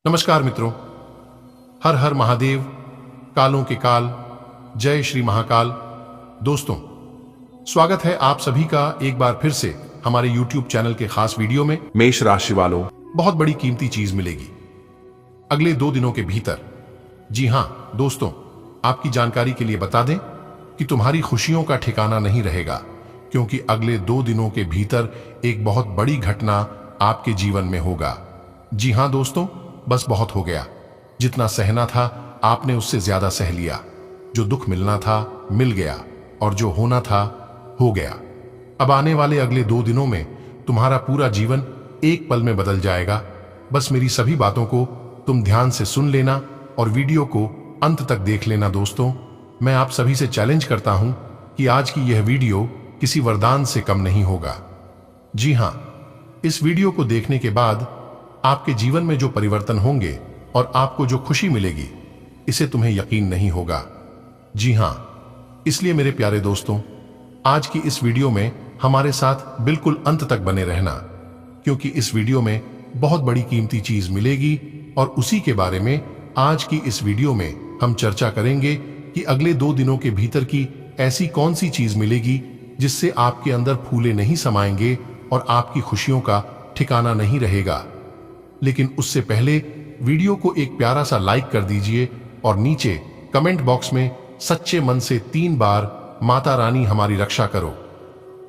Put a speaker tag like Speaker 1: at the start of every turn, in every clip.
Speaker 1: नमस्कार मित्रों, हर हर महादेव, कालों के काल, जय श्री महाकाल। दोस्तों, स्वागत है आप सभी का एक बार फिर से हमारे YouTube चैनल के खास वीडियो में।
Speaker 2: मेष राशि वालों,
Speaker 1: बहुत बड़ी कीमती चीज मिलेगी अगले 2 दिनों के भीतर। जी हां दोस्तों, आपकी जानकारी के लिए बता दें कि तुम्हारी खुशियों का ठिकाना नहीं रहेगा, क्योंकि अगले 2 दिनों के भीतर एक बहुत बड़ी घटना आपके जीवन में होगा। जी हां दोस्तों, बस बहुत हो गया। जितना सहना था आपने उससे ज्यादा सह लिया। जो दुख मिलना था मिल गया और जो होना था हो गया। अब आने वाले अगले 2 दिनों में तुम्हारा पूरा जीवन एक पल में बदल जाएगा। बस मेरी सभी बातों को तुम ध्यान से सुन लेना और वीडियो को अंत तक देख लेना। दोस्तों, मैं आप सभी से चैलेंज करता हूं कि आज की यह वीडियो किसी वरदान से कम नहीं होगा। जी हां, इस वीडियो को देखने के बाद आपके जीवन में जो परिवर्तन होंगे और आपको जो खुशी मिलेगी, इसे तुम्हें यकीन नहीं होगा। जी हां, इसलिए मेरे प्यारे दोस्तों, आज की इस वीडियो में हमारे साथ बिल्कुल अंत तक बने रहना, क्योंकि इस वीडियो में बहुत बड़ी कीमती चीज मिलेगी और उसी के बारे में आज की इस वीडियो में हम चर्चा करेंगे कि अगले 2 दिनों के भीतर की ऐसी कौन सी चीज मिलेगी जिससे आपके अंदर फूले नहीं समाएंगे और आपकी खुशियों का ठिकाना नहीं रहेगा। लेकिन उससे पहले वीडियो को एक प्यारा सा लाइक कर दीजिए और नीचे कमेंट बॉक्स में सच्चे मन से 3 बार माता रानी हमारी रक्षा करो,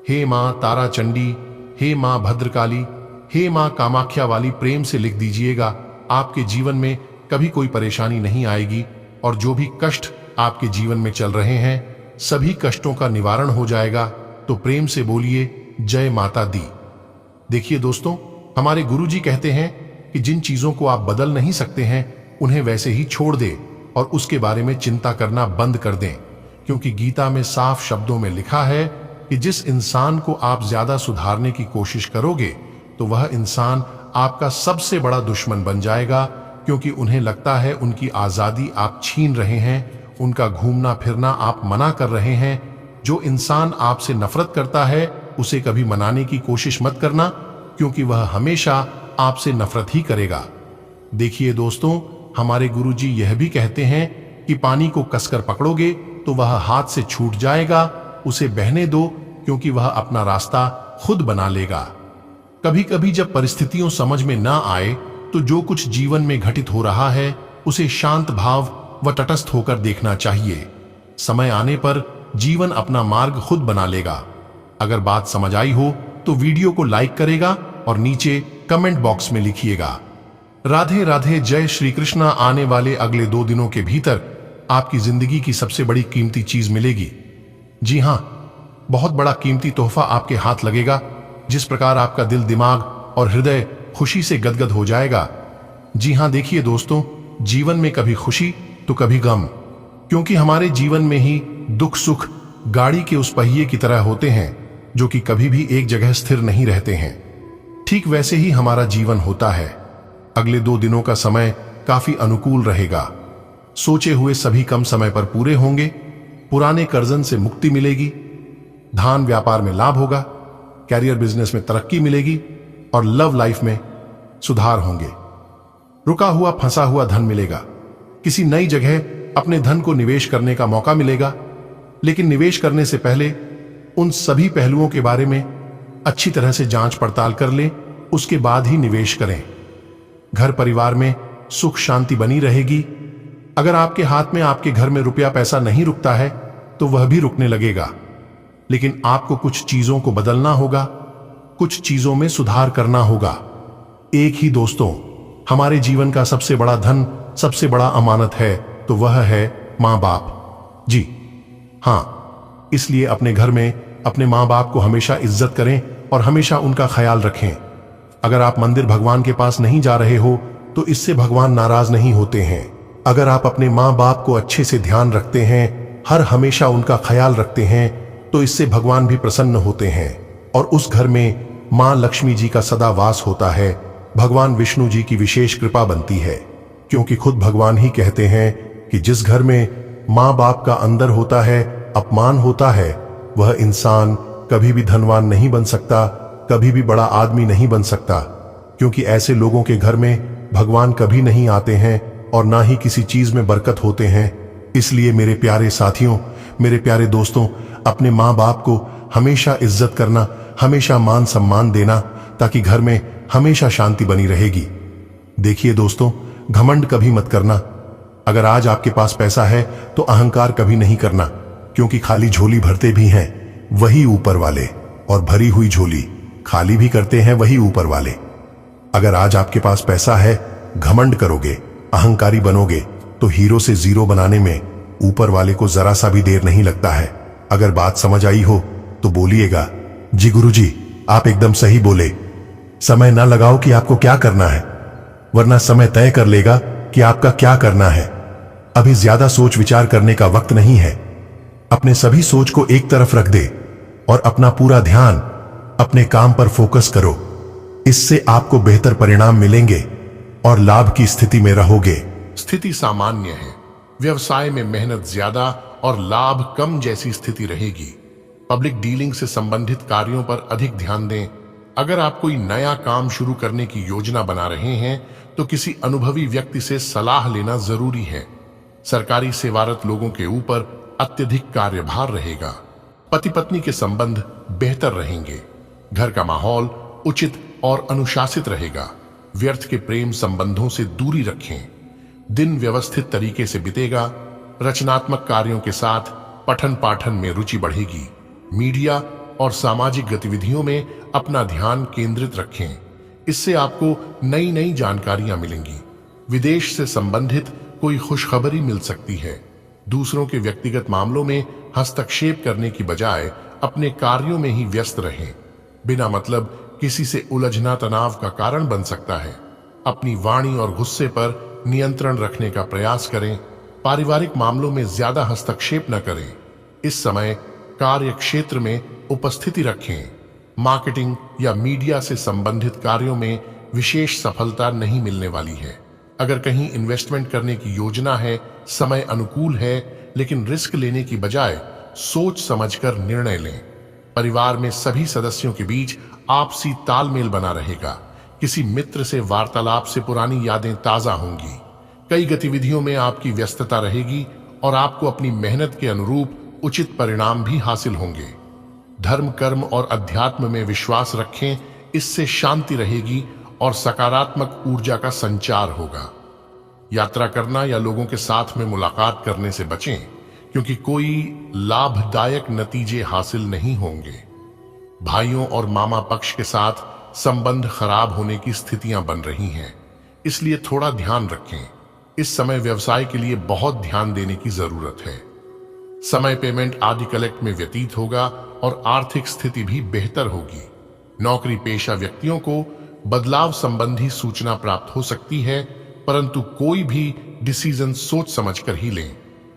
Speaker 1: हे मां तारा चंडी, हे मां भद्रकाली, हे मां कामाख्या वाली, प्रेम से लिख दीजिएगा। आपके जीवन में कभी कोई परेशानी नहीं आएगी और जो भी कष्ट आपके जीवन में चल रहे हैं, सभी कष्टों का निवारण हो जाएगा। तो प्रेम से बोलिए जय माता दी। देखिए दोस्तों, हमारे गुरुजी कहते हैं कि जिन चीजों को आप बदल नहीं सकते हैं उन्हें वैसे ही छोड़ दें और उसके बारे में चिंता करना बंद कर दें, क्योंकि गीता में साफ शब्दों में लिखा है कि जिस इंसान को आप ज्यादा सुधारने की कोशिश करोगे तो वह इंसान आपका सबसे बड़ा दुश्मन बन जाएगा, क्योंकि उन्हें लगता है उनकी आजादी आप छीन रहे हैं, उनका घूमना फिरना आप मना कर रहे हैं। जो इंसान आपसे नफरत करता है उसे कभी मनाने की कोशिश मत करना, क्योंकि वह हमेशा आपसे नफरत ही करेगा। देखिए दोस्तों, हमारे गुरुजी यह भी कहते हैं कि पानी को कसकर पकड़ोगे तो वह हाथ से छूट जाएगा, उसे बहने दो, क्योंकि वह अपना रास्ता खुद बना लेगा। कभी कभी जब परिस्थितियों समझ में ना आए तो जो कुछ जीवन में घटित हो रहा है उसे शांत भाव व तटस्थ होकर देखना चाहिए। समय आने पर जीवन अपना मार्ग खुद बना लेगा। अगर बात समझ आई हो तो वीडियो को लाइक करेगा और नीचे कमेंट बॉक्स में लिखिएगा राधे राधे, जय श्री कृष्णा। आने वाले अगले 2 दिनों के भीतर आपकी जिंदगी की सबसे बड़ी कीमती चीज मिलेगी। जी हां, बहुत बड़ा कीमती तोहफा आपके हाथ लगेगा। जिस प्रकार आपका दिल, दिमाग और हृदय खुशी से गदगद हो जाएगा। जी हां, देखिए दोस्तों, जीवन में कभी खुशी तो कभी गम, क्योंकि हमारे जीवन में ही दुख सुख गाड़ी के उस पहिए की तरह होते हैं जो कि कभी भी एक जगह स्थिर नहीं रहते हैं। ठीक वैसे ही हमारा जीवन होता है। अगले 2 दिनों का समय काफी अनुकूल रहेगा। सोचे हुए सभी कम समय पर पूरे होंगे। पुराने कर्जन से मुक्ति मिलेगी, धान व्यापार में लाभ होगा, कैरियर बिजनेस में तरक्की मिलेगी और लव लाइफ में सुधार होंगे। रुका हुआ फंसा हुआ धन मिलेगा। किसी नई जगह अपने धन को निवेश करने का मौका मिलेगा, लेकिन निवेश करने से पहले उन सभी पहलुओं के बारे में अच्छी तरह से जांच पड़ताल कर लें, उसके बाद ही निवेश करें। घर परिवार में सुख शांति बनी रहेगी। अगर आपके हाथ में आपके घर में रुपया पैसा नहीं रुकता है तो वह भी रुकने लगेगा, लेकिन आपको कुछ चीजों को बदलना होगा, कुछ चीजों में सुधार करना होगा। एक ही दोस्तों, हमारे जीवन का सबसे बड़ा धन, सबसे बड़ा अमानत है तो वह है मां बाप। जी हां, इसलिए अपने घर में अपने मां बाप को हमेशा इज्जत करें और हमेशा उनका ख्याल रखें। अगर आप मंदिर भगवान के पास नहीं जा रहे हो तो इससे भगवान नाराज नहीं होते हैं। अगर आप अपने मां बाप को अच्छे से ध्यान रखते हैं, हर हमेशा उनका ख्याल रखते हैं, तो इससे भगवान भी प्रसन्न होते हैं और उस घर में मां लक्ष्मी जी का सदा वास होता है। भगवान विष्णु जी की विशेष कृपा बनती है, क्योंकि खुद भगवान ही कहते हैं कि जिस घर में मां बाप का अंदर होता है, अपमान होता है, वह इंसान कभी भी धनवान नहीं बन सकता, कभी भी बड़ा आदमी नहीं बन सकता, क्योंकि ऐसे लोगों के घर में भगवान कभी नहीं आते हैं और ना ही किसी चीज में बरकत होते हैं। इसलिए मेरे प्यारे साथियों, मेरे प्यारे दोस्तों, अपने माँ बाप को हमेशा इज्जत करना, हमेशा मान सम्मान देना, ताकि घर में हमेशा शांति बनी रहेगी। देखिए दोस्तों, घमंड कभी मत करना। अगर आज आपके पास पैसा है तो अहंकार कभी नहीं करना, क्योंकि खाली झोली भरते भी हैं वही ऊपर वाले, और भरी हुई झोली खाली भी करते हैं वही ऊपर वाले। अगर आज आपके पास पैसा है, घमंड करोगे, अहंकारी बनोगे, तो हीरो से जीरो बनाने में ऊपर वाले को जरा सा भी देर नहीं लगता है। अगर बात समझ आई हो तो बोलिएगा, जी गुरुजी, आप एकदम सही बोले। समय ना लगाओ कि आपको क्या करना है, वरना समय तय कर लेगा कि आपका क्या करना है। अभी ज्यादा सोच विचार करने का वक्त नहीं है। अपने सभी सोच को एक तरफ रख दे और अपना पूरा ध्यान अपने काम पर फोकस करो। इससे आपको बेहतर परिणाम मिलेंगे और लाभ की स्थिति में रहोगे। स्थिति सामान्य है, व्यवसाय में मेहनत ज्यादा और लाभ कम जैसी स्थिति रहेगी। पब्लिक डीलिंग से संबंधित कार्यों पर अधिक ध्यान दें। अगर आप कोई नया काम शुरू करने की योजना बना रहे हैं तो किसी अनुभवी व्यक्ति से सलाह लेना जरूरी है। सरकारी सेवारत लोगों के ऊपर अत्यधिक कार्यभार रहेगा। पति पत्नी के संबंध बेहतर रहेंगे। घर का माहौल उचित और अनुशासित रहेगा। व्यर्थ के प्रेम संबंधों से दूरी रखें। दिन व्यवस्थित तरीके से बीतेगा। रचनात्मक कार्यों के साथ पठन पाठन में रुचि बढ़ेगी। मीडिया और सामाजिक गतिविधियों में अपना ध्यान केंद्रित रखें। इससे आपको नई नई जानकारियां मिलेंगी। विदेश से संबंधित कोई खुशखबरी मिल सकती है। दूसरों के व्यक्तिगत मामलों में हस्तक्षेप करने की बजाय अपने कार्यों में ही व्यस्त रहें। बिना मतलब किसी से उलझना तनाव का कारण बन सकता है। अपनी वाणी और गुस्से पर नियंत्रण रखने का प्रयास करें। पारिवारिक मामलों में ज्यादा हस्तक्षेप न करें। इस समय कार्य क्षेत्र में उपस्थिति रखें। मार्केटिंग या मीडिया से संबंधित कार्यों में विशेष सफलता नहीं मिलने वाली है। अगर कहीं इन्वेस्टमेंट करने की योजना है, समय अनुकूल है, लेकिन रिस्क लेने की बजाय सोच समझकर निर्णय लें। परिवार में सभी सदस्यों के बीच आपसी तालमेल बना रहेगा। किसी मित्र से वार्तालाप से पुरानी यादें ताजा होंगी। कई गतिविधियों में आपकी व्यस्तता रहेगी और आपको अपनी मेहनत के अनुरूप उचित परिणाम भी हासिल होंगे। धर्म, कर्म और अध्यात्म में विश्वास रखें। इससे शांति रहेगी और सकारात्मक ऊर्जा का संचार होगा। यात्रा करना या लोगों के साथ में मुलाकात करने से बचें, क्योंकि कोई लाभदायक नतीजे हासिल नहीं होंगे। भाइयों और मामा पक्ष के साथ संबंध खराब होने की स्थितियां बन रही हैं, इसलिए थोड़ा ध्यान रखें। इस समय व्यवसाय के लिए बहुत ध्यान देने की जरूरत है। समय, पेमेंट आदि कलेक्ट में व्यतीत होगा और आर्थिक स्थिति भी बेहतर होगी। नौकरी पेशा व्यक्तियों को बदलाव संबंधी सूचना प्राप्त हो सकती है, परंतु कोई भी डिसीजन सोच समझकर ही लें।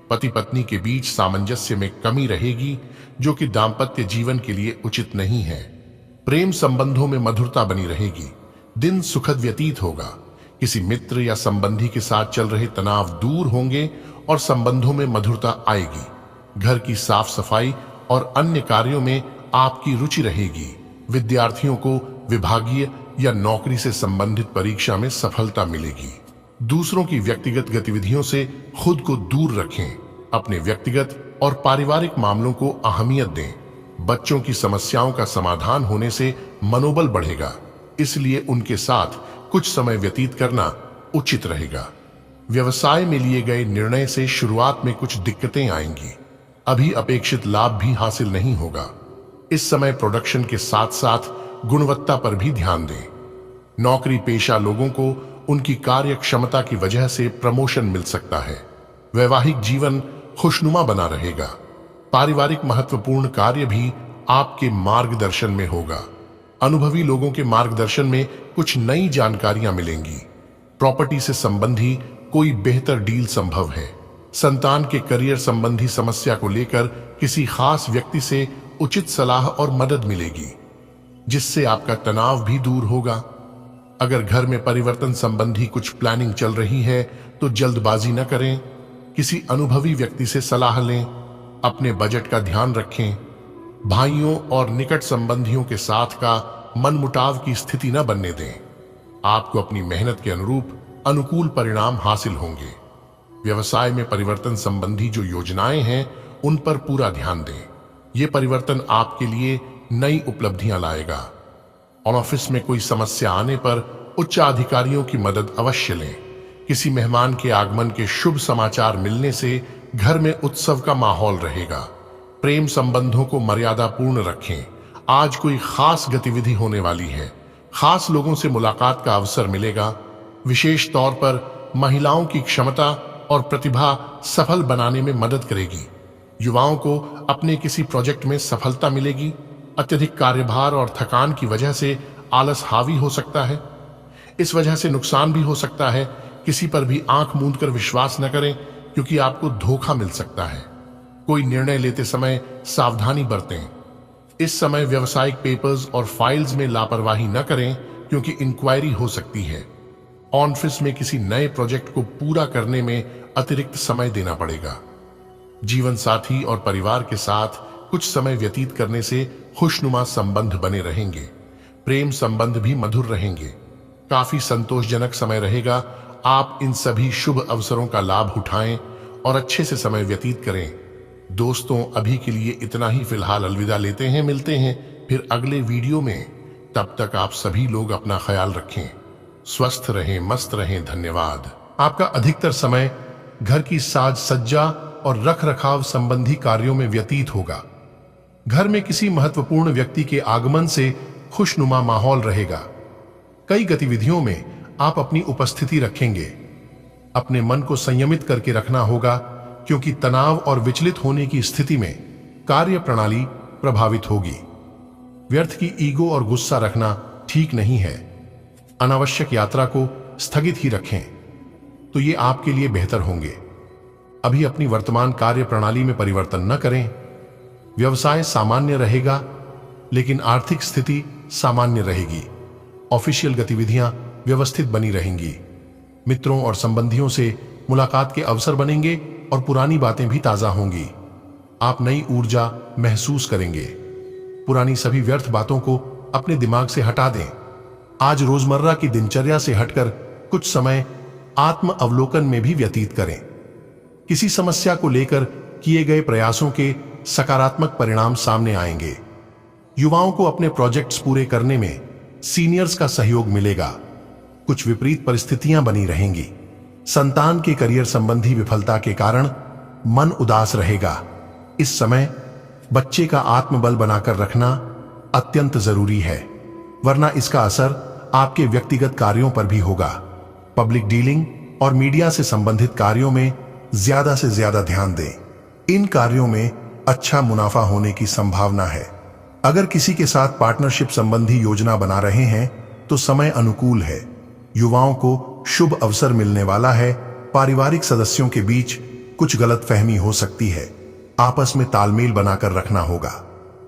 Speaker 1: पति पत्नी के बीच सामंजस्य में कमी रहेगी, जो कि दाम्पत्य जीवन के लिए उचित नहीं है। प्रेम संबंधों में मधुरता बनी रहेगी। दिन सुखद व्यतीत होगा। किसी मित्र या संबंधी के साथ चल रहे तनाव दूर होंगे और संबंधों में मधुरता आएगी। घर की साफ सफाई और अन्य कार्यों में आपकी रुचि रहेगी। विद्यार्थियों को विभागीय या नौकरी से संबंधित परीक्षा में सफलता मिलेगी। दूसरों की व्यक्तिगत गतिविधियों से खुद को दूर रखें। अपने व्यक्तिगत और पारिवारिक मामलों को अहमियत दें। बच्चों की समस्याओं का समाधान होने से मनोबल बढ़ेगा, इसलिए उनके साथ कुछ समय व्यतीत करना उचित रहेगा। व्यवसाय में लिए गए निर्णय से शुरुआत में कुछ दिक्कतें आएंगी। अभी अपेक्षित लाभ भी हासिल नहीं होगा। इस समय प्रोडक्शन के साथ साथ गुणवत्ता पर भी ध्यान दें। नौकरी पेशा लोगों को उनकी कार्य क्षमता की वजह से प्रमोशन मिल सकता है। वैवाहिक जीवन खुशनुमा बना रहेगा। पारिवारिक महत्वपूर्ण कार्य भी आपके मार्गदर्शन में होगा। अनुभवी लोगों के मार्गदर्शन में कुछ नई जानकारियां मिलेंगी। प्रॉपर्टी से संबंधी कोई बेहतर डील संभव है। संतान के करियर संबंधी समस्या को लेकर किसी खास व्यक्ति से उचित सलाह और मदद मिलेगी, जिससे आपका तनाव भी दूर होगा। अगर घर में परिवर्तन संबंधी कुछ प्लानिंग चल रही है तो जल्दबाजी न करें। किसी अनुभवी व्यक्ति से सलाह लें। अपने बजट का ध्यान रखें। भाइयों और निकट संबंधियों के साथ का मनमुटाव की स्थिति न बनने दें। आपको अपनी मेहनत के अनुरूप अनुकूल परिणाम हासिल होंगे। व्यवसाय में परिवर्तन संबंधी जो योजनाएं हैं उन पर पूरा ध्यान दें। ये परिवर्तन आपके लिए नई उपलब्धियां लाएगा। और ऑफिस में कोई समस्या आने पर उच्च अधिकारियों की मदद अवश्य लें। किसी मेहमान के आगमन के शुभ समाचार मिलने से घर में उत्सव का माहौल रहेगा। प्रेम संबंधों को मर्यादापूर्ण रखें। आज कोई खास गतिविधि होने वाली है। खास लोगों से मुलाकात का अवसर मिलेगा। विशेष तौर पर महिलाओं की क्षमता और प्रतिभा सफल बनाने में मदद करेगी। युवाओं को अपने किसी प्रोजेक्ट में सफलता मिलेगी। अत्यधिक कार्यभार और थकान की वजह से आलस हावी हो सकता है। इस वजह से नुकसान भी हो सकता है। किसी पर भी आंख मूंद कर विश्वास न करें, क्योंकि आपको धोखा मिल सकता है। कोई निर्णय लेते समय सावधानी बरतें। इस समय व्यावसायिक पेपर्स और फाइल्स में लापरवाही न करें, क्योंकि इंक्वायरी हो सकती है। ऑफिस में किसी नए प्रोजेक्ट को पूरा करने में अतिरिक्त समय देना पड़ेगा। जीवन साथी और परिवार के साथ कुछ समय व्यतीत करने से खुशनुमा संबंध बने रहेंगे। प्रेम संबंध भी मधुर रहेंगे। काफी संतोषजनक समय रहेगा। आप इन सभी शुभ अवसरों का लाभ उठाएं और अच्छे से समय व्यतीत करें। दोस्तों, अभी के लिए इतना ही। फिलहाल अलविदा लेते हैं। मिलते हैं फिर अगले वीडियो में। तब तक आप सभी लोग अपना ख्याल रखें। स्वस्थ रहें, मस्त रहें। धन्यवाद। आपका अधिकतर समय घर की साज सज्जा और रख रखाव संबंधी कार्यों में व्यतीत होगा। घर में किसी महत्वपूर्ण व्यक्ति के आगमन से खुशनुमा माहौल रहेगा। कई गतिविधियों में आप अपनी उपस्थिति रखेंगे। अपने मन को संयमित करके रखना होगा, क्योंकि तनाव और विचलित होने की स्थिति में कार्य प्रणाली प्रभावित होगी। व्यर्थ की ईगो और गुस्सा रखना ठीक नहीं है। अनावश्यक यात्रा को स्थगित ही रखें, तो ये आपके लिए बेहतर होंगे। अभी अपनी वर्तमान कार्य प्रणाली में परिवर्तन न करें। व्यवसाय सामान्य रहेगा, लेकिन आर्थिक स्थिति सामान्य रहेगी। ऑफिशियल गतिविधियां व्यवस्थित बनी रहेंगी। मित्रों और संबंधियों से मुलाकात के अवसर बनेंगे और पुरानी बातें भी ताजा होंगी। आप नई ऊर्जा महसूस करेंगे। पुरानी सभी व्यर्थ बातों को अपने दिमाग से हटा दें। आज रोजमर्रा की दिनचर्या से हटकर कुछ समय आत्म अवलोकन में भी व्यतीत करें। किसी समस्या को लेकर किए गए प्रयासों के सकारात्मक परिणाम सामने आएंगे। युवाओं को अपने प्रोजेक्ट्स पूरे करने में सीनियर्स का सहयोग मिलेगा। कुछ विपरीत परिस्थितियां बनी रहेंगी। संतान के करियर संबंधी विफलता के कारण मन उदास रहेगा। इस समय बच्चे का आत्मबल बनाकर रखना अत्यंत जरूरी है, वरना इसका असर आपके व्यक्तिगत कार्यों पर भी होगा। पब्लिक डीलिंग और मीडिया से संबंधित कार्यों में ज्यादा से ज्यादा ध्यान दें। इन कार्यों में अच्छा मुनाफा होने की संभावना है। अगर किसी के साथ पार्टनरशिप संबंधी योजना बना रहे हैं तो समय अनुकूल है। युवाओं को शुभ अवसर मिलने वाला है। पारिवारिक सदस्यों के बीच कुछ गलतफहमी हो सकती है। आपस में तालमेल बनाकर रखना होगा।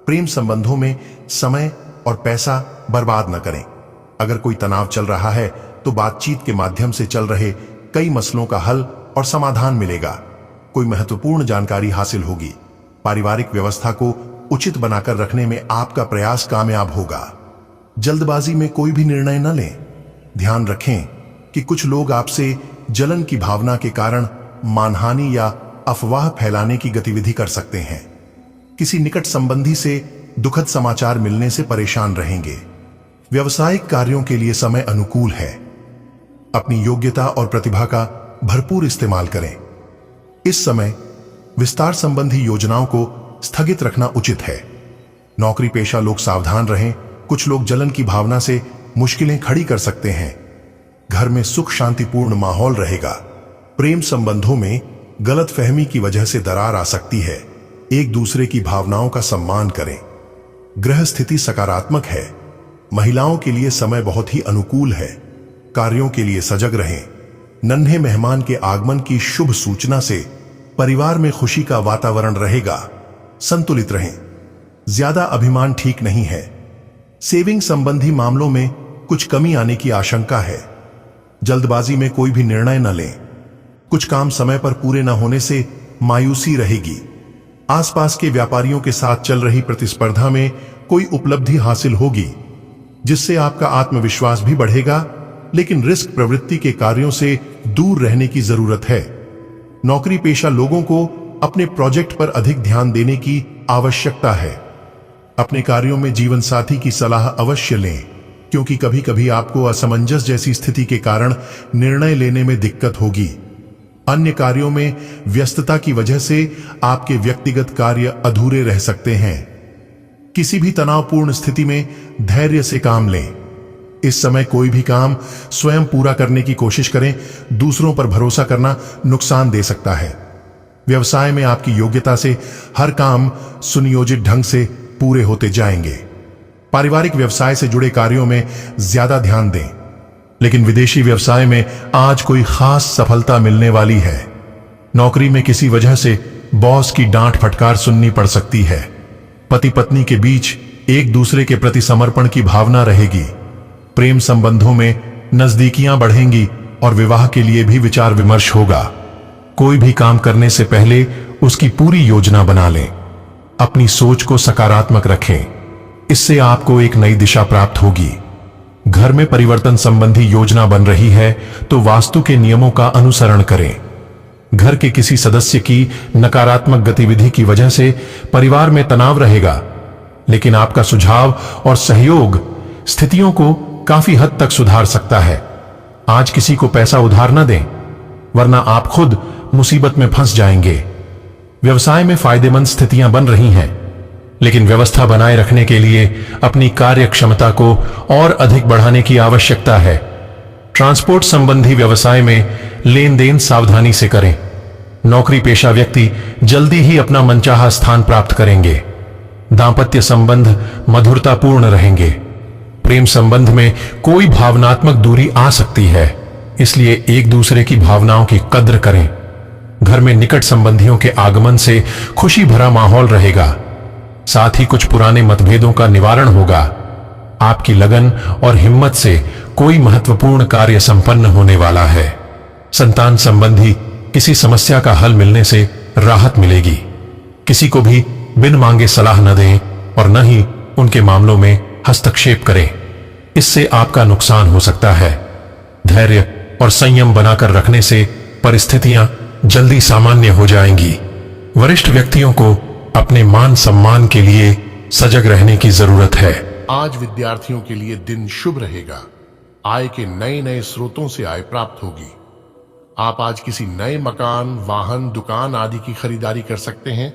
Speaker 1: प्रेम संबंधों में समय और पैसा बर्बाद न करें। अगर कोई तनाव चल रहा है तो बातचीत के माध्यम से चल रहे कई मसलों का हल और समाधान मिलेगा। कोई महत्वपूर्ण जानकारी हासिल होगी। पारिवारिक व्यवस्था को उचित बनाकर रखने में आपका प्रयास कामयाब होगा। जल्दबाजी में कोई भी निर्णय न लें। ध्यान रखें कि कुछ लोग आपसे जलन की भावना के कारण मानहानि या अफवाह फैलाने की गतिविधि कर सकते हैं। किसी निकट संबंधी से दुखद समाचार मिलने से परेशान रहेंगे। व्यावसायिक कार्यों के लिए समय अनुकूल है। अपनी योग्यता और प्रतिभा का भरपूर इस्तेमाल करें। इस समय विस्तार संबंधी योजनाओं को स्थगित रखना उचित है। नौकरी पेशा लोग सावधान रहें। कुछ लोग जलन की भावना से मुश्किलें खड़ी कर सकते हैं। घर में सुख शांतिपूर्ण माहौल रहेगा। प्रेम संबंधों में गलतफहमी की वजह से दरार आ सकती है। एक दूसरे की भावनाओं का सम्मान करें। ग्रह स्थिति सकारात्मक है। महिलाओं के लिए समय बहुत ही अनुकूल है। कार्यों के लिए सजग रहें। नन्हे मेहमान के आगमन की शुभ सूचना से परिवार में खुशी का वातावरण रहेगा। संतुलित रहें। ज्यादा अभिमान ठीक नहीं है। सेविंग संबंधी मामलों में कुछ कमी आने की आशंका है। जल्दबाजी में कोई भी निर्णय न लें। कुछ काम समय पर पूरे न होने से मायूसी रहेगी। आसपास के व्यापारियों के साथ चल रही प्रतिस्पर्धा में कोई उपलब्धि हासिल होगी, जिससे आपका आत्मविश्वास भी बढ़ेगा। लेकिन रिस्क प्रवृत्ति के कार्यों से दूर रहने की जरूरत है। नौकरी पेशा लोगों को अपने प्रोजेक्ट पर अधिक ध्यान देने की आवश्यकता है। अपने कार्यों में जीवन साथी की सलाह अवश्य लें, क्योंकि कभी कभी आपको असमंजस जैसी स्थिति के कारण निर्णय लेने में दिक्कत होगी। अन्य कार्यों में व्यस्तता की वजह से आपके व्यक्तिगत कार्य अधूरे रह सकते हैं। किसी भी तनावपूर्ण स्थिति में धैर्य से काम लें। इस समय कोई भी काम स्वयं पूरा करने की कोशिश करें, दूसरों पर भरोसा करना नुकसान दे सकता है। व्यवसाय में आपकी योग्यता से हर काम सुनियोजित ढंग से पूरे होते जाएंगे। पारिवारिक व्यवसाय से जुड़े कार्यों में ज्यादा ध्यान दें, लेकिन विदेशी व्यवसाय में आज कोई खास सफलता मिलने वाली है। नौकरी में किसी वजह से बॉस की डांट फटकार सुननी पड़ सकती है। पति पत्नी के बीच एक दूसरे के प्रति समर्पण की भावना रहेगी। प्रेम संबंधों में नजदीकियां बढ़ेंगी और विवाह के लिए भी विचार विमर्श होगा। कोई भी काम करने से पहले उसकी पूरी योजना बना लें। अपनी सोच को सकारात्मक रखें, इससे आपको एक नई दिशा प्राप्त होगी। घर में परिवर्तन संबंधी योजना बन रही है तो वास्तु के नियमों का अनुसरण करें। घर के किसी सदस्य की नकारात्मक गतिविधि की वजह से परिवार में तनाव रहेगा, लेकिन आपका सुझाव और सहयोग स्थितियों को काफी हद तक सुधार सकता है। आज किसी को पैसा उधार न दें, वरना आप खुद मुसीबत में फंस जाएंगे। व्यवसाय में फायदेमंद स्थितियां बन रही हैं, लेकिन व्यवस्था बनाए रखने के लिए अपनी कार्य क्षमता को और अधिक बढ़ाने की आवश्यकता है। ट्रांसपोर्ट संबंधी व्यवसाय में लेन देन सावधानी से करें। नौकरी पेशा व्यक्ति जल्दी ही अपना मनचाहा स्थान प्राप्त करेंगे। दांपत्य संबंध मधुरतापूर्ण रहेंगे। प्रेम संबंध में कोई भावनात्मक दूरी आ सकती है, इसलिए एक दूसरे की भावनाओं की कद्र करें। घर में निकट संबंधियों के आगमन से खुशी भरा माहौल रहेगा। साथ ही कुछ पुराने मतभेदों का निवारण होगा। आपकी लगन और हिम्मत से कोई महत्वपूर्ण कार्य संपन्न होने वाला है। संतान संबंधी किसी समस्या का हल मिलने से राहत मिलेगी। किसी को भी बिन मांगे सलाह न दें और न ही उनके मामलों में हस्तक्षेप करें, इससे आपका नुकसान हो सकता है। धैर्य और संयम बनाकर रखने से परिस्थितियां जल्दी सामान्य हो जाएंगी। वरिष्ठ व्यक्तियों को अपने मान सम्मान के लिए सजग रहने की जरूरत है।
Speaker 2: आज विद्यार्थियों के लिए दिन शुभ रहेगा। आय के नए नए स्रोतों से आय प्राप्त होगी। आप आज किसी नए मकान, वाहन, दुकान आदि की खरीदारी कर सकते हैं,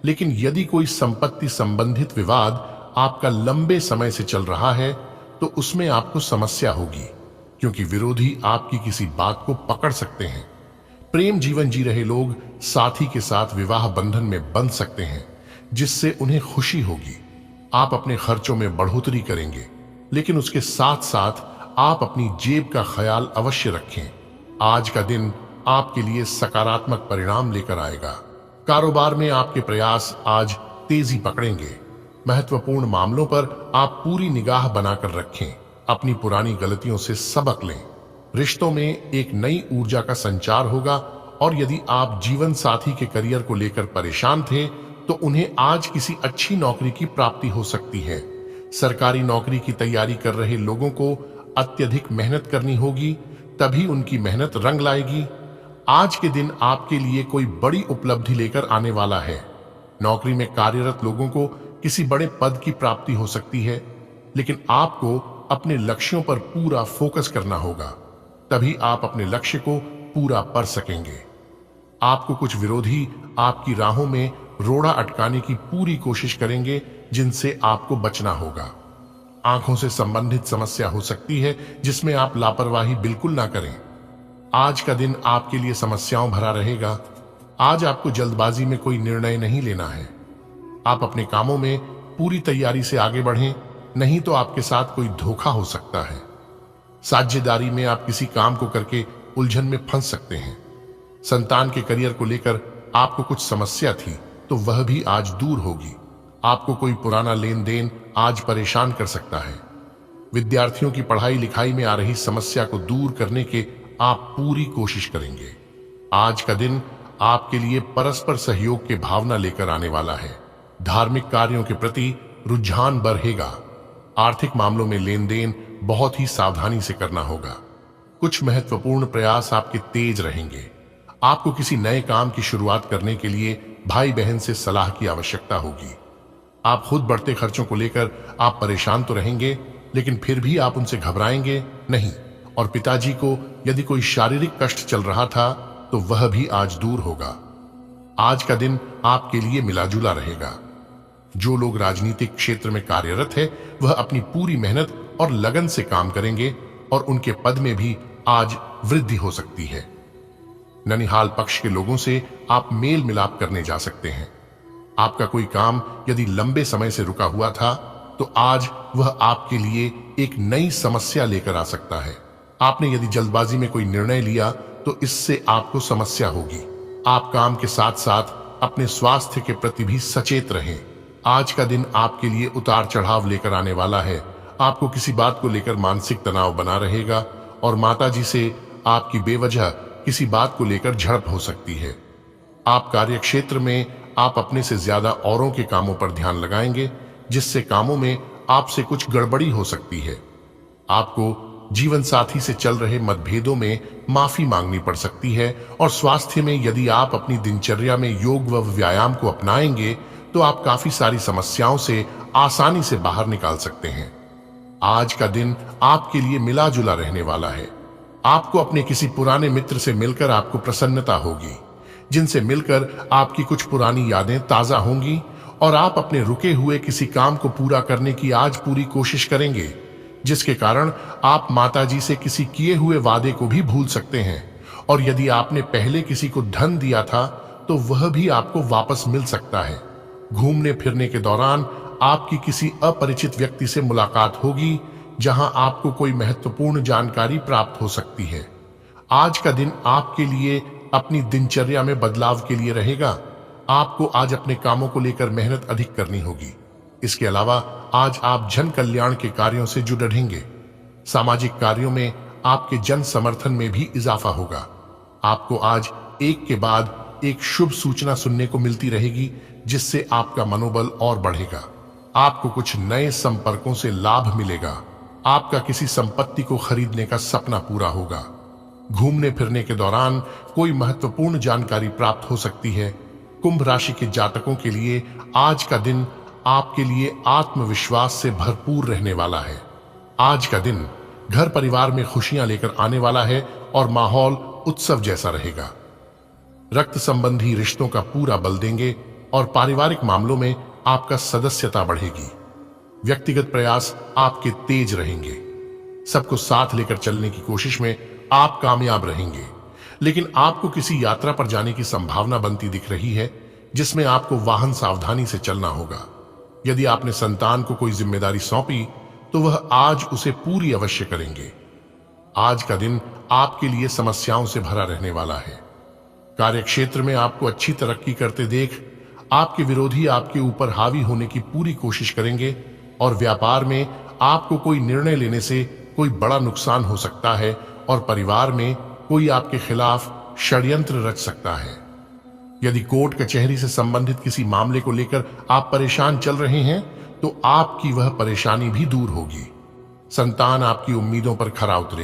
Speaker 2: लेकिन यदि कोई संपत्ति संबंधित विवाद आपका लंबे समय से चल रहा है तो उसमें आपको समस्या होगी, क्योंकि विरोधी आपकी किसी बात को पकड़ सकते हैं। प्रेम जीवन जी रहे लोग साथी के साथ विवाह बंधन में बंध सकते हैं, जिससे उन्हें खुशी होगी। आप अपने खर्चों में बढ़ोतरी करेंगे, लेकिन उसके साथ साथ आप अपनी जेब का ख्याल अवश्य रखें। आज का दिन आपके लिए सकारात्मक परिणाम लेकर आएगा। कारोबार में आपके प्रयास आज तेजी पकड़ेंगे। महत्वपूर्ण मामलों पर आप पूरी निगाह बनाकर रखें। अपनी पुरानी गलतियों से सबक लें। रिश्तों में एक नई ऊर्जा का संचार होगा, और यदि आप जीवन साथी के करियर को लेकर परेशान थे तो उन्हें आज किसी अच्छी नौकरी की प्राप्ति हो सकती है। सरकारी नौकरी की तैयारी कर रहे लोगों को अत्यधिक मेहनत करनी होगी, तभी उनकी मेहनत रंग लाएगी। आज के दिन आपके लिए कोई बड़ी उपलब्धि लेकर आने वाला है। नौकरी में कार्यरत लोगों को किसी बड़े पद की प्राप्ति हो सकती है, लेकिन आपको अपने लक्ष्यों पर पूरा फोकस करना होगा, तभी आप अपने लक्ष्य को पूरा कर सकेंगे। आपको कुछ विरोधी आपकी राहों में रोड़ा अटकाने की पूरी कोशिश करेंगे, जिनसे आपको बचना होगा। आंखों से संबंधित समस्या हो सकती है, जिसमें आप लापरवाही बिल्कुल ना करें। आज का दिन आपके लिए समस्याओं भरा रहेगा। आज आपको जल्दबाजी में कोई निर्णय नहीं लेना है। आप अपने कामों में पूरी तैयारी से आगे बढ़ें, नहीं तो आपके साथ कोई धोखा हो सकता है। साझेदारी में आप किसी काम को करके उलझन में फंस सकते हैं। संतान के करियर को लेकर आपको कुछ समस्या थी, तो वह भी आज दूर होगी। आपको कोई पुराना लेन देन आज परेशान कर सकता है। विद्यार्थियों की पढ़ाई लिखाई में आ रही समस्या को दूर करने के आप पूरी कोशिश करेंगे। आज का दिन आपके लिए परस्पर सहयोग की भावना लेकर आने वाला है। धार्मिक कार्यों के प्रति रुझान बढ़ेगा। आर्थिक मामलों में लेन देन बहुत ही सावधानी से करना होगा। कुछ महत्वपूर्ण प्रयास आपके तेज रहेंगे। आपको किसी नए काम की शुरुआत करने के लिए भाई बहन से सलाह की आवश्यकता होगी। आप खुद बढ़ते खर्चों को लेकर आप परेशान तो रहेंगे, लेकिन फिर भी आप उनसे घबराएंगे नहीं। और पिताजी को यदि कोई शारीरिक कष्ट चल रहा था तो वह भी आज दूर होगा। आज का दिन आपके लिए मिलाजुला रहेगा। जो लोग राजनीतिक क्षेत्र में कार्यरत है वह अपनी पूरी मेहनत और लगन से काम करेंगे और उनके पद में भी आज वृद्धि हो सकती है। ननिहाल पक्ष के लोगों से आप मेल मिलाप करने जा सकते हैं। आपका कोई काम यदि लंबे समय से रुका हुआ था तो आज वह आपके लिए एक नई समस्या लेकर आ सकता है। आपने यदि जल्दबाजी में कोई निर्णय लिया तो इससे आपको समस्या होगी। आप काम के साथ साथ अपने स्वास्थ्य के प्रति भी सचेत रहें। आज का दिन आपके लिए उतार चढ़ाव लेकर आने वाला है। आपको किसी बात को लेकर मानसिक तनाव बना रहेगा और माताजी से आपकी बेवजह किसी बात को लेकर झड़प हो सकती है। आप कार्यक्षेत्र में आप अपने से ज्यादा औरों के कामों पर ध्यान लगाएंगे, जिससे कामों में आपसे कुछ गड़बड़ी हो सकती है। आपको जीवन साथी से चल रहे मतभेदों में माफी मांगनी पड़ सकती है और स्वास्थ्य में यदि आप अपनी दिनचर्या में योग व व्यायाम को अपनाएंगे तो आप काफी सारी समस्याओं से आसानी से बाहर निकाल सकते हैं। आज का दिन आपके लिए मिला जुला रहने वाला है। आपको अपने किसी पुराने मित्र से मिलकर आपको प्रसन्नता होगी, जिनसे मिलकर आपकी कुछ पुरानी यादें ताजा होंगी और आप अपने रुके हुए किसी काम को पूरा करने की आज पूरी कोशिश करेंगे, जिसके कारण आप माताजी से किसी किए हुए वादे को भी भूल सकते हैं। और यदि आपने पहले किसी को धन दिया था तो वह भी आपको वापस मिल सकता है। घूमने फिरने के दौरान आपकी किसी अपरिचित व्यक्ति से मुलाकात होगी, जहां आपको कोई महत्वपूर्ण जानकारी प्राप्त हो सकती है। आज का दिन आपके लिए अपनी दिनचर्या में बदलाव के लिए रहेगा। आपको आज अपने कामों को लेकर मेहनत अधिक करनी होगी। इसके अलावा आज आप जन कल्याण के कार्यों से जुड़ रहेंगे। सामाजिक कार्यों में आपके जन समर्थन में भी इजाफा होगा। आपको आज एक के बाद एक शुभ सूचना सुनने को मिलती रहेगी, जिससे आपका मनोबल और बढ़ेगा। आपको कुछ नए संपर्कों से लाभ मिलेगा। आपका किसी संपत्ति को खरीदने का सपना पूरा होगा। घूमने फिरने के दौरान कोई महत्वपूर्ण जानकारी प्राप्त हो सकती है। कुंभ राशि के जातकों के लिए आज का दिन आपके लिए आत्मविश्वास से भरपूर रहने वाला है। आज का दिन घर परिवार में खुशियां लेकर आने वाला है और माहौल उत्सव जैसा रहेगा। रक्त संबंधी रिश्तों का पूरा बल देंगे और पारिवारिक मामलों में आपका सदस्यता बढ़ेगी। व्यक्तिगत प्रयास आपके तेज रहेंगे। सबको साथ लेकर चलने की कोशिश में आप कामयाब रहेंगे, लेकिन आपको किसी यात्रा पर जाने की संभावना बनती दिख रही है, जिसमें आपको वाहन सावधानी से चलना होगा। यदि आपने संतान को कोई जिम्मेदारी सौंपी तो वह आज उसे पूरी अवश्य करेंगे। आज का दिन आपके लिए समस्याओं से भरा रहने वाला है। कार्यक्षेत्र में आपको अच्छी तरक्की करते देख आपके विरोधी आपके ऊपर हावी होने की पूरी कोशिश करेंगे और व्यापार में आपको कोई निर्णय लेने से कोई बड़ा नुकसान हो सकता है और परिवार में कोई आपके खिलाफ षड्यंत्र रच सकता है। यदि कोर्ट कचहरी से संबंधित किसी मामले को लेकर आप परेशान चल रहे हैं तो आपकी वह परेशानी भी दूर होगी। संतान आपकी उम्मीदों पर खरा उतरेगी।